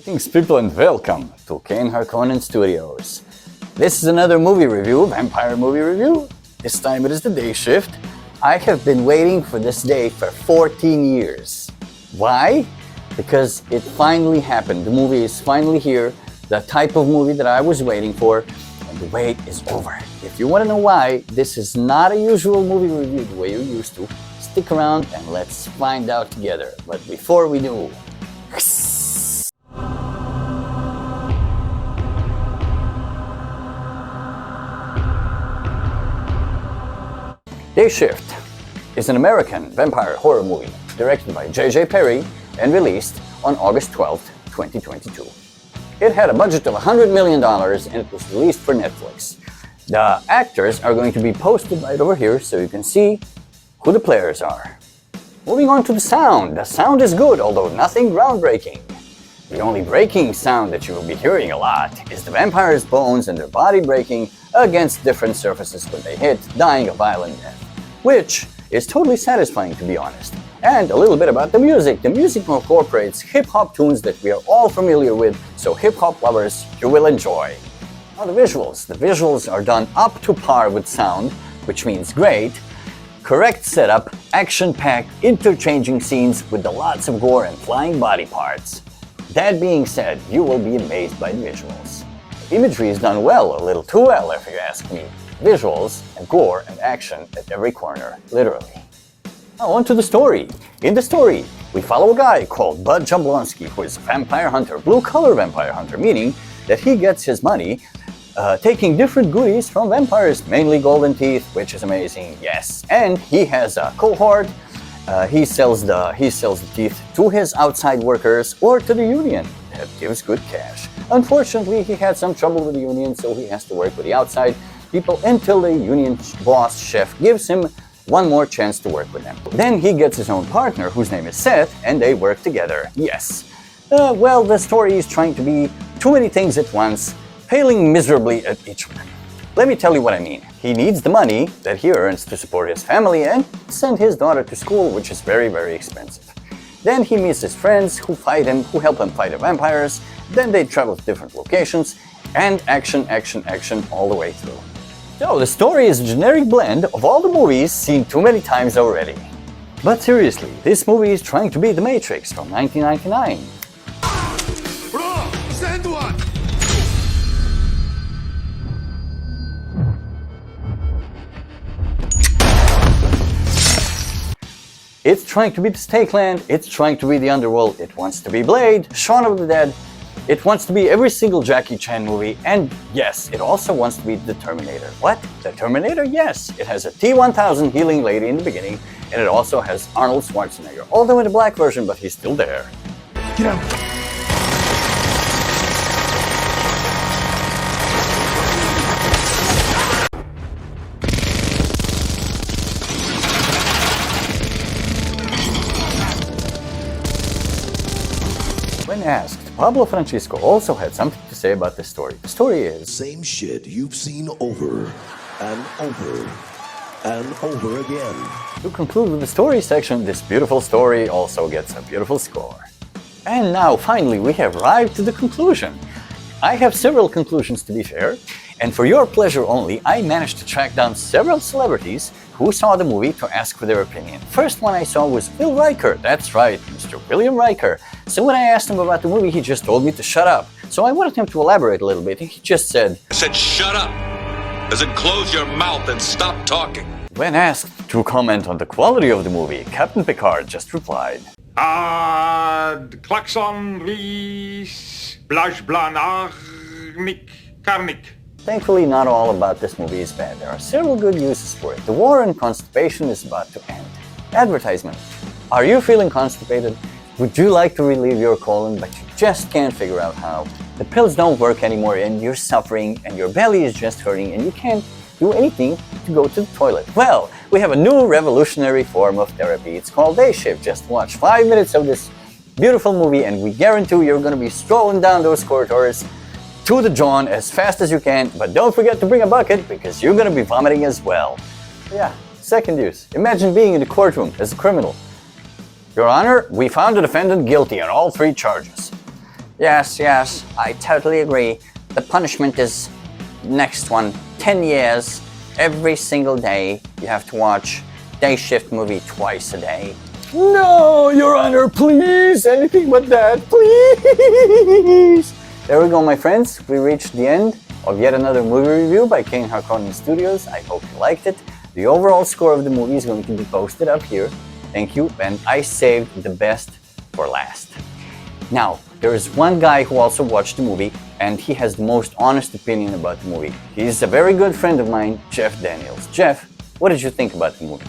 Greetings people and welcome to Kane Harkonnen Studios. This is another movie review, vampire movie review. This time it is the day shift. I have been waiting for this day for 14 years. Why? Because it finally happened. The movie is finally here, the type of movie that I was waiting for, and the wait is over. If you want to know why, this is not a usual movie review the way you're used to. Stick around and let's find out together. But before we do, Day Shift is an American vampire horror movie directed by J.J. Perry and released on August 12, 2022. It had a budget of $100 million and it was released for Netflix. The actors are going to be posted right over here so you can see who the players are. Moving on to the sound. The sound is good, although nothing groundbreaking. The only breaking sound that you will be hearing a lot is the vampire's bones and their body breaking against different surfaces when they hit, dying a violent death. Which is totally satisfying, to be honest. And a little bit about the music. The music incorporates hip-hop tunes that we are all familiar with, so hip-hop lovers, you will enjoy. Now the visuals are done up to par with sound, which means great. Correct setup, action-packed, interchanging scenes with lots of gore and flying body parts. That being said, you will be amazed by the visuals. The imagery is done well, a little too well if you ask me. Visuals and gore and action at every corner, literally. Now on to the story. In the story, we follow a guy called Bud Jablonski, who is a vampire hunter, blue-collar vampire hunter, meaning that he gets his money taking different goodies from vampires, mainly golden teeth, which is amazing, yes. And he has a cohort. He sells the teeth to his outside workers or to the union. That gives good cash. Unfortunately, he had some trouble with the union, so he has to work with the outside people until the union boss chef gives him one more chance to work with them. Then he gets his own partner, whose name is Seth, and they work together. Yes. Well, the story is trying to be too many things at once, failing miserably at each one. Let me tell you what I mean. He needs the money that he earns to support his family and send his daughter to school, which is very, very expensive. Then he meets his friends who help him fight the vampires. Then they travel to different locations, and action all the way through. So the story is a generic blend of all the movies seen too many times already. But seriously, this movie is trying to be The Matrix from 1999. Bro, send one! It's trying to be the Stakeland, it's trying to be the Underworld, it wants to be Blade, Shaun of the Dead, it wants to be every single Jackie Chan movie, and yes, it also wants to be the Terminator. What? The Terminator? Yes, it has a T-1000 healing lady in the beginning, and it also has Arnold Schwarzenegger, although in the black version, but he's still there. Get out! When asked, Pablo Francisco also had something to say about this story. The story is... Same shit you've seen over and over and over again. To conclude with the story section, this beautiful story also gets a beautiful score. And now, finally, we have arrived to the conclusion. I have several conclusions, to be fair, and for your pleasure only, I managed to track down several celebrities who saw the movie to ask for their opinion. First one I saw was Will Riker. That's right, Mr. William Riker. So when I asked him about the movie, he just told me to shut up. So I wanted him to elaborate a little bit, and he just said, I said shut up! As in close your mouth and stop talking. When asked to comment on the quality of the movie, Captain Picard just replied, Klaxon Ries Blaj Blanarnik Karnik. Thankfully, not all about this movie is bad. There are several good uses for it. The war on constipation is about to end. Advertisement. Are you feeling constipated? Would you like to relieve your colon, but you just can't figure out how? The pills don't work anymore and you're suffering and your belly is just hurting and you can't do anything to go to the toilet. Well, we have a new revolutionary form of therapy. It's called Day Shift. Just watch 5 minutes of this beautiful movie and we guarantee you're going to be strolling down those corridors to the John as fast as you can, but don't forget to bring a bucket because you're going to be vomiting as well. Yeah, second use. Imagine being in the courtroom as a criminal. Your Honor, we found the defendant guilty on all 3 charges. Yes, I totally agree. The punishment is next one, 10 years, every single day. You have to watch Day Shift movie twice a day. No, Your Honor, please, anything but that, please. There we go, my friends. We reached the end of yet another movie review by Kane Harkonnen Studios. I hope you liked it. The overall score of the movie is going to be posted up here. Thank you, and I saved the best for last. Now, there is one guy who also watched the movie, and he has the most honest opinion about the movie. He's a very good friend of mine, Jeff Daniels. Jeff, what did you think about the movie?